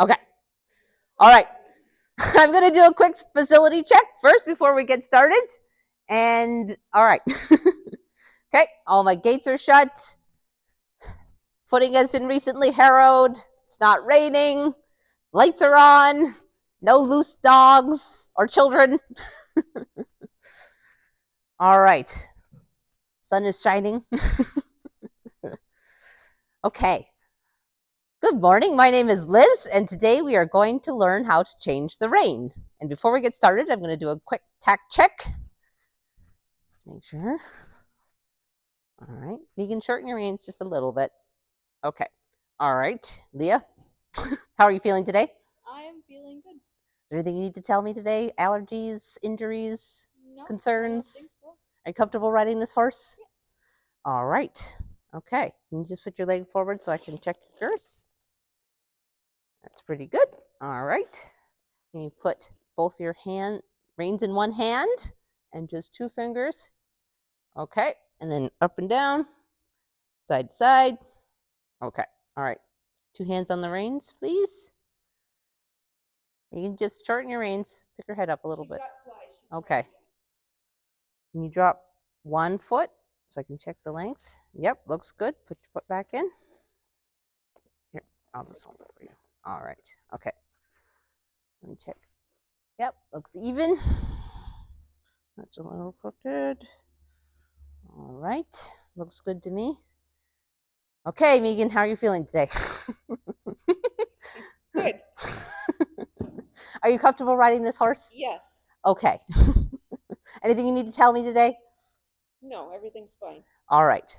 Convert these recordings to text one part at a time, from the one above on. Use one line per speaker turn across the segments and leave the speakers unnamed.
Okay. All right. I'm going to do a quick facility check first before we get started. And all right. Okay. All my gates are shut. Footing has been recently harrowed. It's not raining. Lights are on. No loose dogs or children. All right. Sun is shining. Okay. Good morning. My name is Liz, and today we are going to learn how to change the rein. And before we get started, I'm going to do a quick tack check. Make sure. All right. You can shorten your reins just a little bit. Okay. All right. Leah, how are you feeling today?
I am feeling good.
Is there anything you need to tell me today? Allergies, injuries, concerns?
I don't think so.
Are you comfortable riding this horse?
Yes.
All right. Okay. Can you just put your leg forward so I can check your girth? That's pretty good. All right. Can you put both your reins in one hand and just two fingers? Okay. And then up and down, side to side. Okay. All right. Two hands on the reins, please. You can just shorten your reins. Pick your head up a little bit. Okay. Can you drop one foot so I can check the length? Yep, looks good. Put your foot back in. Here, I'll just hold it for you. All right. Okay. Let me check. Yep, looks even. That's a little crooked. All right. Looks good to me. Okay, Megan, how are you feeling today?
Good.
Are you comfortable riding this horse?
Yes.
Okay. Anything you need to tell me today?
No, everything's fine.
All right.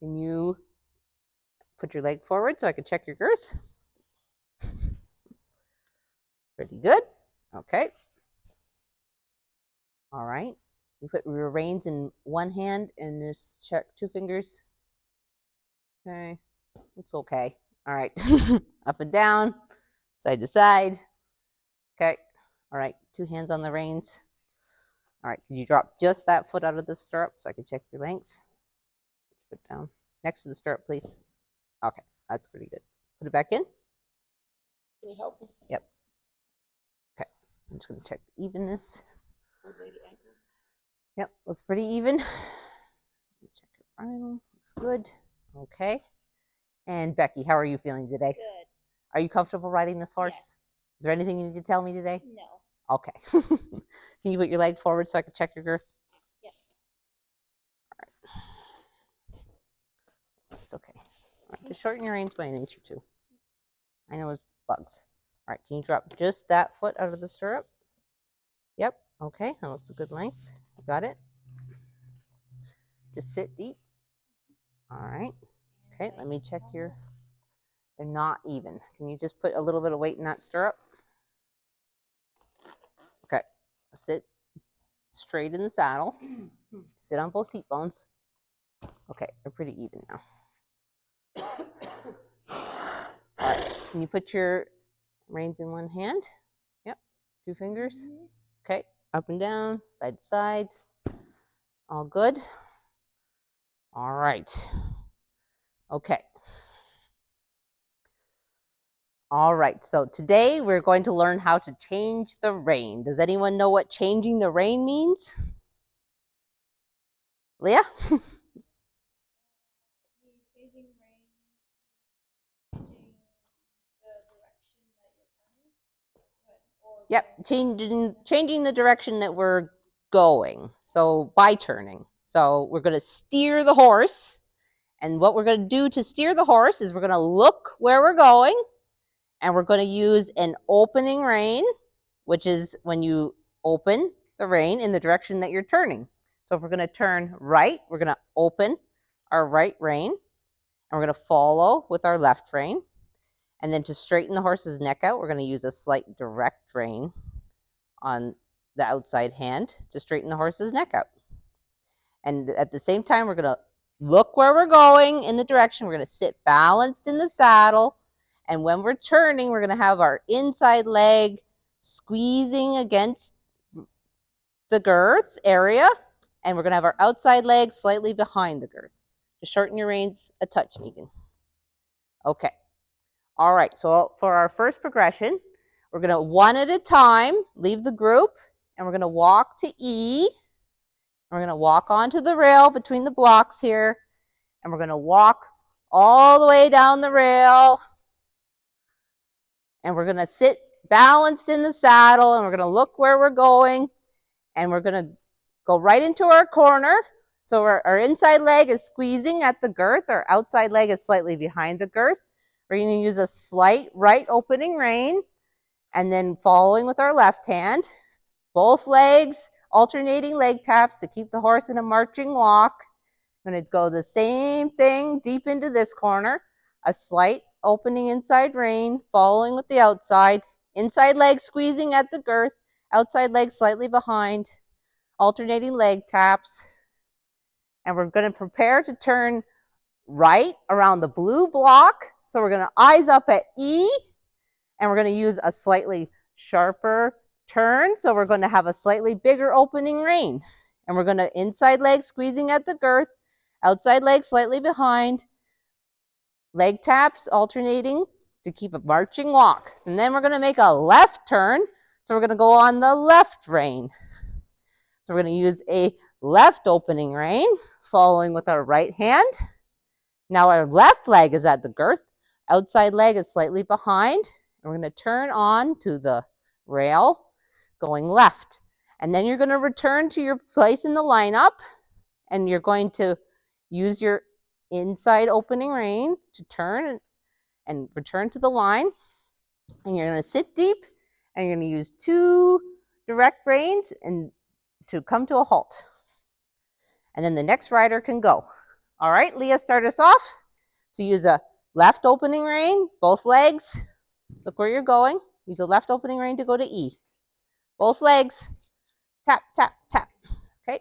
Can you put your leg forward so I can check your girth? Pretty good. Okay. All right. You put your reins in one hand and just check two fingers. Okay. Looks okay. All right. Up and down, side to side. Okay. All right. Two hands on the reins. All right. Can you drop just that foot out of the stirrup so I can check your length? Put your foot down next to the stirrup, please. Okay. That's pretty good. Put it back in.
Can you help me?
Yep. Okay. I'm just going to check the evenness. Yep. Looks pretty even. Check your bridle. Looks good. Okay. And Becky, how are you feeling today?
Good.
Are you comfortable riding this horse?
Yes.
Is there anything you need to tell me today?
No.
Okay. Can you put your leg forward so I can check your girth?
Yes.
All right. That's okay. All right. Just shorten your reins by an inch or two. I know there's bugs. All right. Can you drop just that foot out of the stirrup? Yep. Okay. That looks a good length. Got it? Just sit deep. All right. Okay. Let me check your... They're not even. Can you just put a little bit of weight in that stirrup? Okay. Sit straight in the saddle. Sit on both seat bones. Okay, they're pretty even now. All right. Can you put your reins in one hand? Yep. Two fingers. Okay. Up and down, side to side. All good. All right. Okay. All right, so today we're going to learn how to change the rein. Does anyone know what changing the rein means? Leah? Yep, changing the direction that we're going. So by turning. So we're going to steer the horse. And what we're going to do to steer the horse is we're going to look where we're going. And we're going to use an opening rein, which is when you open the rein in the direction that you're turning. So if we're going to turn right, we're going to open our right rein. And we're going to follow with our left rein. And then to straighten the horse's neck out, we're going to use a slight direct rein on the outside hand to straighten the horse's neck out. And at the same time, we're going to look where we're going in the direction. We're going to sit balanced in the saddle. And when we're turning, we're going to have our inside leg squeezing against the girth area. And we're going to have our outside leg slightly behind the girth. Just shorten your reins a touch, Megan. Okay. All right, so for our first progression, we're going to one at a time leave the group, and we're going to walk to E. We're going to walk onto the rail between the blocks here, and we're going to walk all the way down the rail, and we're going to sit balanced in the saddle, and we're going to look where we're going, and we're going to go right into our corner. So our inside leg is squeezing at the girth. Our outside leg is slightly behind the girth. We're going to use a slight right opening rein, and then following with our left hand. Both legs, alternating leg taps to keep the horse in a marching walk. I'm going to go the same thing deep into this corner. A slight opening inside rein, following with the outside. Inside leg squeezing at the girth, outside leg slightly behind. Alternating leg taps. And we're going to prepare to turn right around the blue block. So we're going to eyes up at E, and we're going to use a slightly sharper turn. So we're going to have a slightly bigger opening rein. And we're going to inside leg squeezing at the girth, outside leg slightly behind, leg taps alternating to keep a marching walk. And then we're going to make a left turn. So we're going to go on the left rein. So we're going to use a left opening rein, following with our right hand. Now our left leg is at the girth, outside leg is slightly behind, and we're going to turn on to the rail, going left. And then you're going to return to your place in the lineup, and you're going to use your inside opening rein to turn and return to the line. And you're going to sit deep, and you're going to use 2 direct reins and to come to a halt. And then the next rider can go. All right, Leah, start us off. So use a left opening rein, both legs. Look where you're going. Use a left opening rein to go to E. Both legs. Tap, tap, tap. Okay.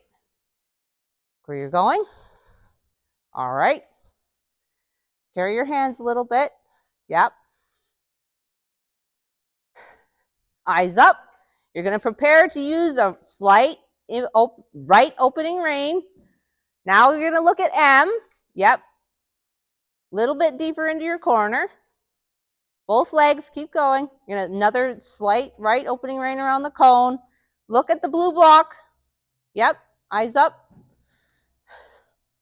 Where you're going. All right. Carry your hands a little bit. Yep. Eyes up. You're going to prepare to use a slight right opening rein. Now you're going to look at M. Yep. Little bit deeper into your corner. Both legs, keep going. You're going to another slight right opening rein around the cone. Look at the blue block. Yep. Eyes up.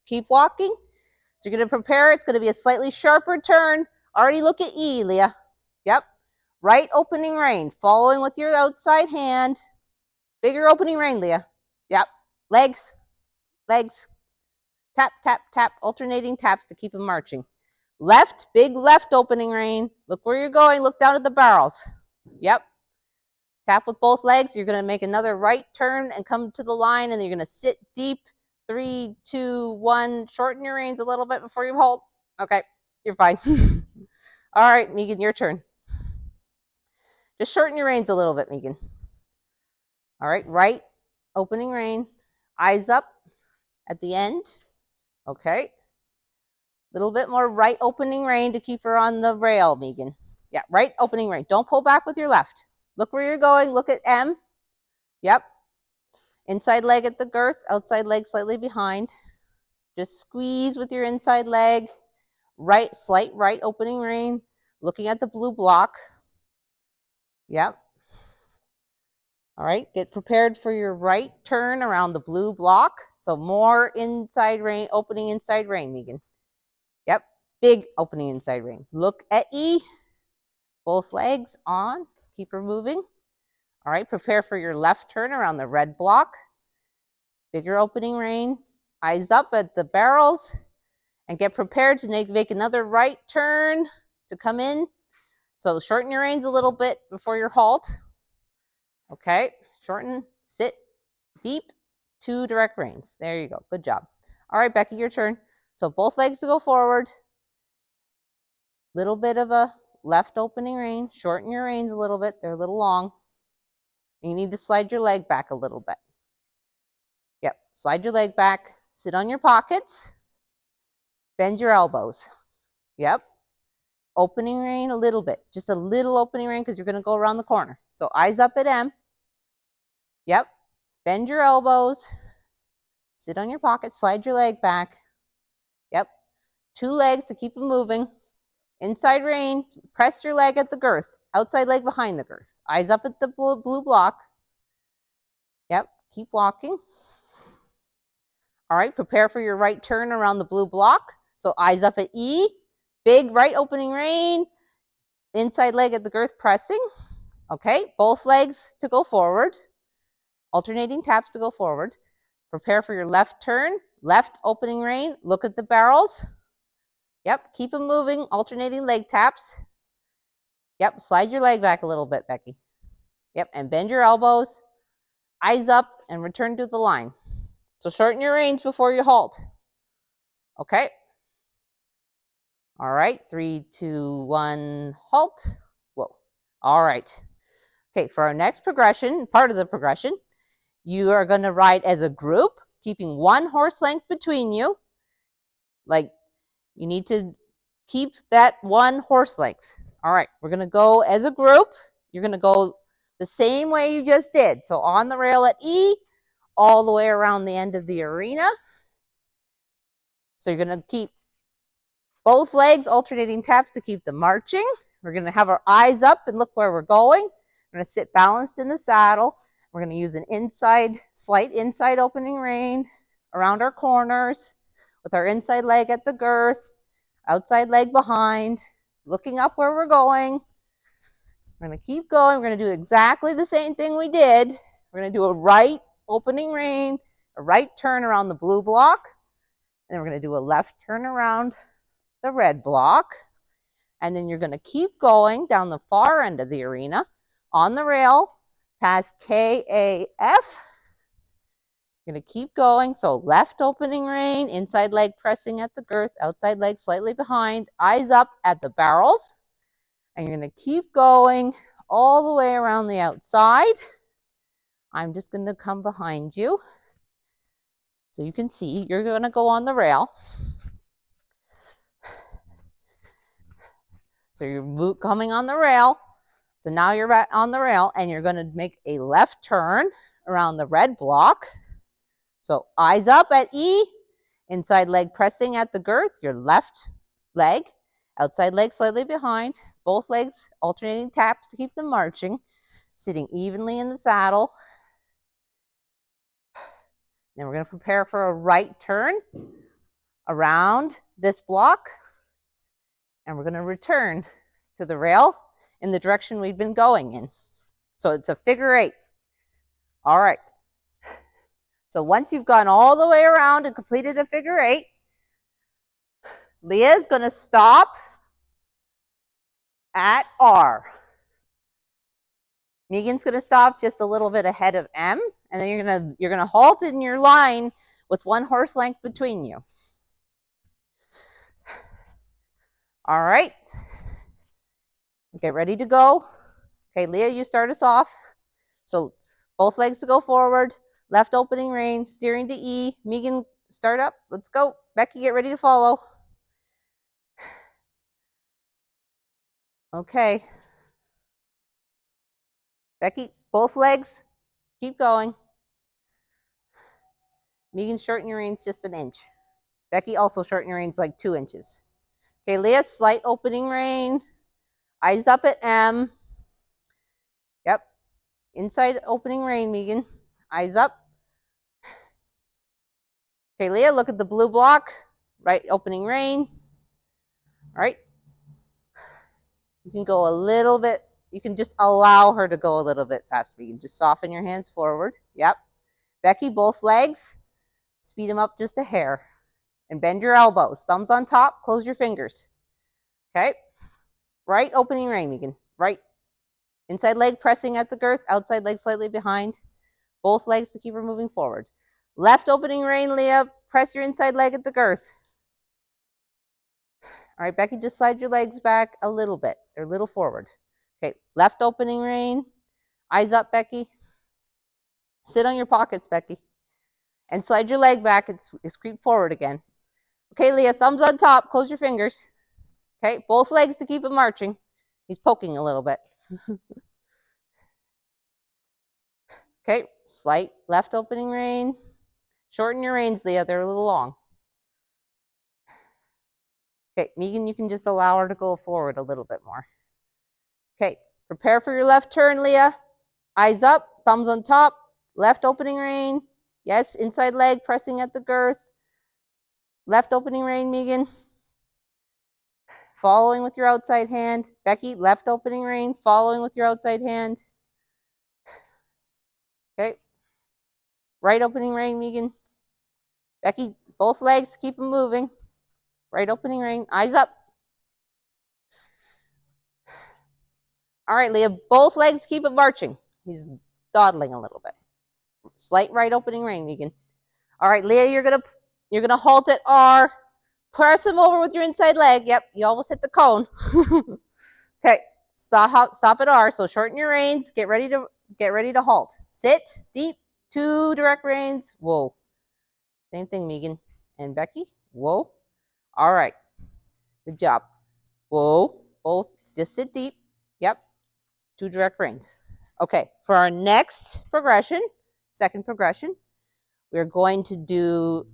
Keep walking. So you're going to prepare. It's going to be a slightly sharper turn. Already look at E, Leah. Yep. Right opening rein. Following with your outside hand. Bigger opening rein, Leah. Yep. Legs. Legs. Tap, tap, tap. Alternating taps to keep them marching. Left. Big left opening rein. Look where you're going. Look down at the barrels. Yep. Tap with both legs. You're going to make another right turn and come to the line, and then you're going to sit deep. 3, 2, 1. Shorten your reins a little bit before you hold. Okay. You're fine. All right, Megan, your turn. Just shorten your reins a little bit, Megan. All right, right opening rein. Eyes up at the end. Okay. Little bit more right opening rein to keep her on the rail, Megan. Yeah, right opening rein. Don't pull back with your left. Look where you're going. Look at M. Yep. Inside leg at the girth. Outside leg slightly behind. Just squeeze with your inside leg. Right, slight right opening rein. Looking at the blue block. Yep. All right, get prepared for your right turn around the blue block. So more inside rein, opening inside rein, Megan. Yep, big opening inside rein. Look at E. Both legs on. Keep her moving. All right, prepare for your left turn around the red block. Bigger opening rein. Eyes up at the barrels. And get prepared to make another right turn to come in. So shorten your reins a little bit before your halt. Okay, shorten, sit, deep, 2 direct reins. There you go. Good job. All right, Becky, your turn. So both legs to go forward. Little bit of a left opening rein. Shorten your reins a little bit. They're a little long. You need to slide your leg back a little bit. Yep, slide your leg back. Sit on your pockets. Bend your elbows. Yep. Opening rein a little bit. Just a little opening rein because you're going to go around the corner. So eyes up at M. Yep. Bend your elbows. Sit on your pocket. Slide your leg back. Yep. 2 legs to keep them moving. Inside rein, press your leg at the girth. Outside leg behind the girth. Eyes up at the blue block. Yep, keep walking. All right, prepare for your right turn around the blue block. So eyes up at E, big right opening rein, inside leg at the girth pressing. Okay, both legs to go forward, alternating taps to go forward. Prepare for your left turn, left opening rein, look at the barrels. Yep, keep them moving, alternating leg taps. Yep, slide your leg back a little bit, Becky. Yep, and bend your elbows, eyes up, and return to the line. So shorten your reins before you halt. Okay. All right, 3, 2, 1, halt. Whoa. All right. Okay, for our next progression, part of the progression, you are going to ride as a group, keeping one horse length between you. Like, you need to keep that one horse length. All right, we're going to go as a group. You're going to go the same way you just did. So on the rail at E, all the way around the end of the arena. So you're going to keep both legs alternating taps to keep them marching. We're going to have our eyes up and look where we're going. We're going to sit balanced in the saddle. We're going to use an slight inside opening rein around our corners with our inside leg at the girth, outside leg behind, looking up where we're going. We're going to keep going. We're going to do exactly the same thing we did. We're going to do a right opening rein, a right turn around the blue block, and then we're going to do a left turn around the red block. And then you're going to keep going down the far end of the arena on the rail past KAF. You're going to keep going. So left opening rein, inside leg pressing at the girth, outside leg slightly behind, eyes up at the barrels. And you're going to keep going all the way around the outside. I'm just going to come behind you so you can see. You're going to go on the rail. So you're coming on the rail. So now you're on the rail and you're going to make a left turn around the red block. So eyes up at E, inside leg pressing at the girth, your left leg, outside leg slightly behind, both legs alternating taps to keep them marching, sitting evenly in the saddle. Then we're going to prepare for a right turn around this block, and we're going to return to the rail in the direction we've been going in. So it's a figure 8. All right. So once you've gone all the way around and completed a figure 8, Leah's going to stop at R. Megan's going to stop just a little bit ahead of M, and then you're going to halt in your line with one horse length between you. All right. Get ready to go. Okay, Leah, you start us off. So both legs to go forward, left opening rein, steering to E. Megan, start up. Let's go. Becky, get ready to follow. Okay. Becky, both legs. Keep going. Megan, shorten your reins just an inch. Becky, also shorten your reins like 2 inches. Okay, Leah, slight opening rein. Eyes up at M. Yep. Inside opening rein, Megan. Eyes up. Okay, Leah, look at the blue block. Right opening rein. All right. You can go a little bit. You can just allow her to go a little bit faster. You can just soften your hands forward. Yep. Becky, both legs. Speed them up just a hair. And bend your elbows. Thumbs on top. Close your fingers. Okay. Right opening rein, Megan. Right. Inside leg pressing at the girth. Outside leg slightly behind. Both legs to keep her moving forward. Left opening rein, Leah. Press your inside leg at the girth. All right, Becky, just slide your legs back a little bit. Or a little forward. Okay, left opening rein. Eyes up, Becky. Sit on your pockets, Becky. And slide your leg back and creep forward again. Okay, Leah, thumbs on top. Close your fingers. Okay, both legs to keep him marching. He's poking a little bit. Okay, slight left opening rein. Shorten your reins, Leah. They're a little long. Okay, Megan, you can just allow her to go forward a little bit more. Okay, prepare for your left turn, Leah. Eyes up, thumbs on top, left opening rein. Yes, inside leg pressing at the girth. Left opening rein, Megan. Following with your outside hand. Becky, left opening rein, following with your outside hand. Okay. Right opening rein, Megan. Becky, both legs, keep them moving. Right opening rein, eyes up. All right, Leah, both legs, keep it marching. He's dawdling a little bit. Slight right opening rein, Megan. All right, Leah, you're gonna halt at R. Press him over with your inside leg. Yep, you almost hit the cone. Okay, stop at R. So shorten your reins. Get ready to halt. Sit deep. 2 direct reins. Whoa. Same thing, Megan and Becky. Whoa. All right. Good job. Whoa. Both just sit deep. Yep. 2 direct reins. Okay, for our next progression, second progression, we're going to do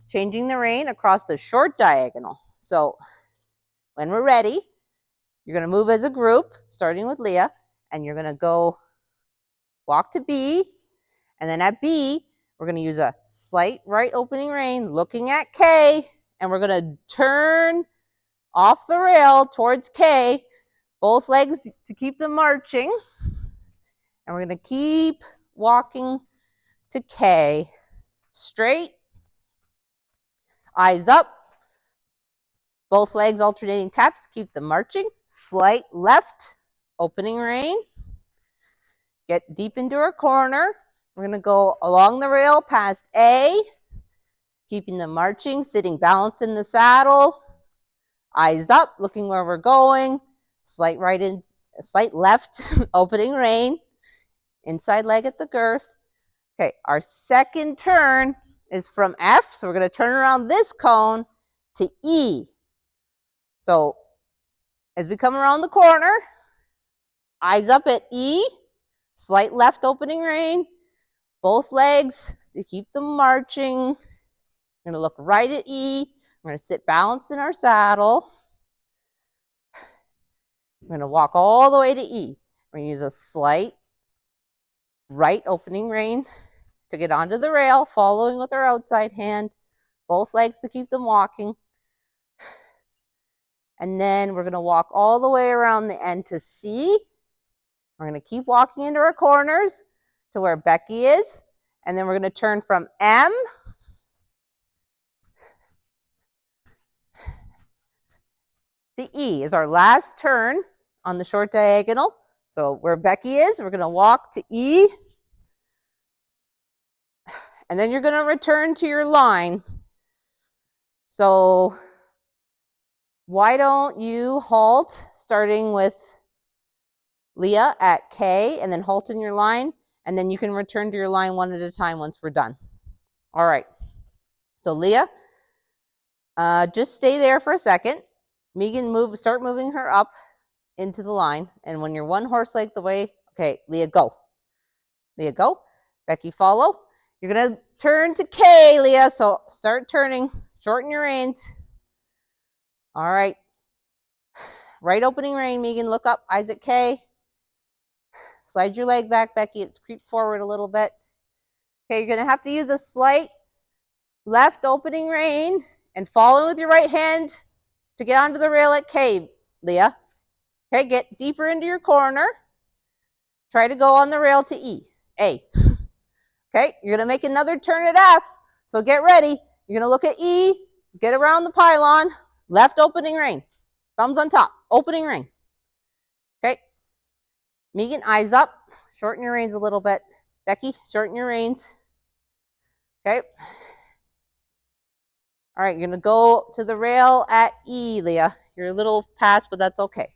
changing the rein across the short diagonal. So when we're ready, you're going to move as a group, starting with Leah, and you're going to go walk to B, and then at B, we're going to use a slight right opening rein, looking at K, and we're going to turn off the rail towards K, both legs to keep them marching, and we're going to keep walking to K, straight, eyes up, both legs alternating taps, keep them marching, slight left, opening rein, get deep into our corner. We're going to go along the rail past A, keeping them marching, sitting balanced in the saddle, eyes up, looking where we're going, slight right in, slight left, opening rein, inside leg at the girth. Okay, our second turn is from F, so we're going to turn around this cone to E. So as we come around the corner, eyes up at E, slight left opening rein, both legs to keep them marching. We're going to look right at E. We're going to sit balanced in our saddle. We're going to walk all the way to E. We're going to use a slight right opening rein to get onto the rail, following with our outside hand, both legs to keep them walking. And then we're going to walk all the way around the end to C. We're going to keep walking into our corners to where Becky is. And then we're going to turn from M to E is our last turn on the short diagonal. So where Becky is, we're going to walk to E. And then you're going to return to your line. So why don't you halt, starting with Leah at K, and then halt in your line, and then you can return to your line one at a time once we're done. All right. So Leah, just stay there for a second. Megan, start moving her up into the line, and when you're one horse length away, okay, Leah, go. Leah, go. Becky, follow. You're going to turn to K, Leah, so start turning. Shorten your reins. All right. Right opening rein, Megan, look up, eyes at K. Slide your leg back, Becky. It's creep forward a little bit. Okay, you're going to have to use a slight left opening rein and follow with your right hand to get onto the rail at K, Leah. Okay, get deeper into your corner. Try to go on the rail to E, A. Okay, you're going to make another turn at F, so get ready. You're going to look at E, get around the pylon, left opening rein, thumbs on top, opening rein. Okay, Megan, eyes up, shorten your reins a little bit. Becky, shorten your reins. Okay. All right, you're going to go to the rail at E, Leah. You're a little past, but that's okay.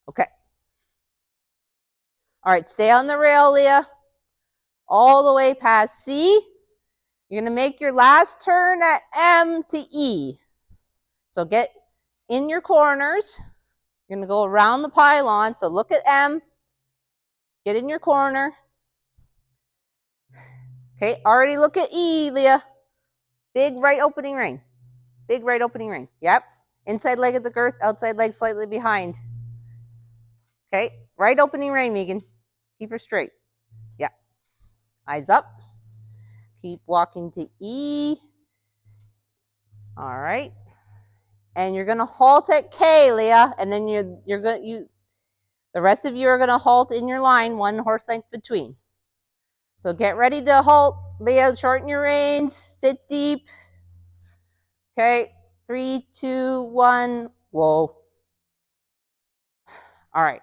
Okay. All right, stay on the rail, Leah. All the way past C. You're going to make your last turn at M to E. So get in your corners. You're going to go around the pylon. So look at M. Get in your corner. Okay, already look at E, Leah. Big right opening rein. Big right opening rein. Yep. Inside leg of the girth, outside leg slightly behind. Okay. Right opening rein, Megan. Keep her straight. Yeah. Eyes up. Keep walking to E. All right. And you're gonna halt at K, Leah, and then the rest of you are gonna halt in your line, 1 horse length between. So get ready to halt, Leah. Shorten your reins. Sit deep. Okay. 3, 2, 1. Whoa. All right.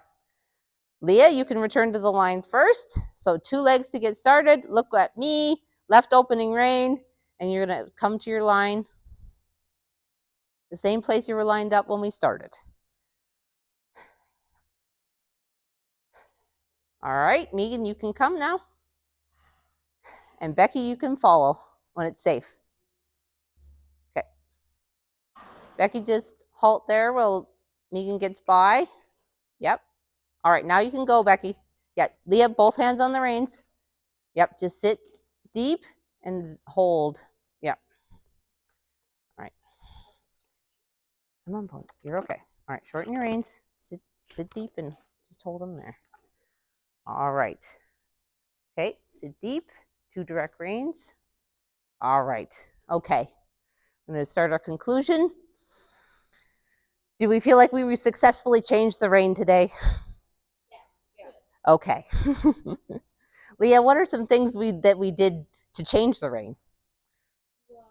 Leah, you can return to the line first. So 2 legs to get started. Look at me. Left opening rein, and you're gonna come to your line. The same place you were lined up when we started. All right, Megan, you can come now. And Becky, you can follow when it's safe. Okay. Becky, just halt there while Megan gets by. Yep. All right, now you can go, Becky. Yeah, Leah, both hands on the reins. Yep, just sit deep and hold. Yep. All right. Come on, Pony. You're okay. All right, shorten your reins. Sit deep and just hold them there. All right. Okay, sit deep. 2 direct reins. All right. Okay. I'm going to start our conclusion. Do we feel like we successfully changed the rein today?
Yes.
Okay. Leah, what are some things that we did to change the rein?
Well,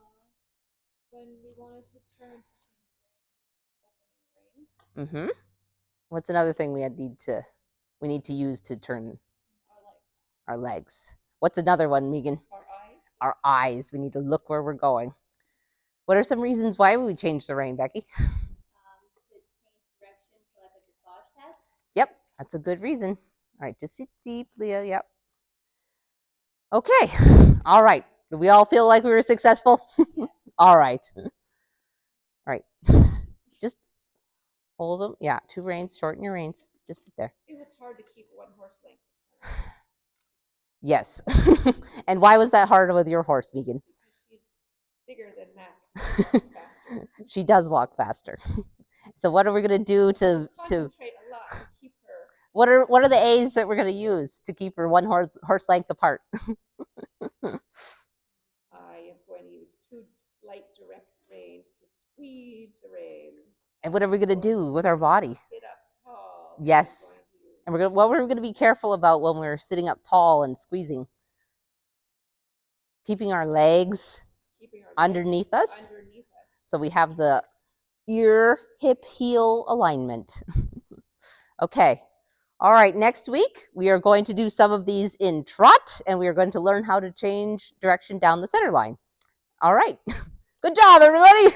when we wanted to turn to change the opening rein,
What's another thing we need to use to turn
our legs.
our legs? What's another one, Megan?
Our eyes.
Our eyes. We need to look where we're going. What are some reasons why we changed the rein, Becky?
To change direction for like a dressage test.
Yep, that's a good reason. All right, just sit deep, Leah. Yep. Okay. All right. Do we all feel like we were successful? All right. All right. Just hold them. Yeah, 2 reins. Shorten your reins. Just sit there.
It was hard to keep 1 horse length.
Yes. And why was that hard with your horse, Megan?
She's bigger than Max.
She does walk faster. So what are we gonna do to
concentrate a lot to keep her?
what are the A's that we're gonna use to keep her 1 horse length apart?
I am going to use 2 slight direct reins to squeeze the reins.
And what are we gonna do with our body?
Sit up tall.
Yes. And what we're gonna be careful about when we're sitting up tall and squeezing? Keeping our legs underneath us. So we have the ear, hip, heel alignment. Okay. All right. Next week, we are going to do some of these in trot, and we are going to learn how to change direction down the center line. All right. Good job, everybody.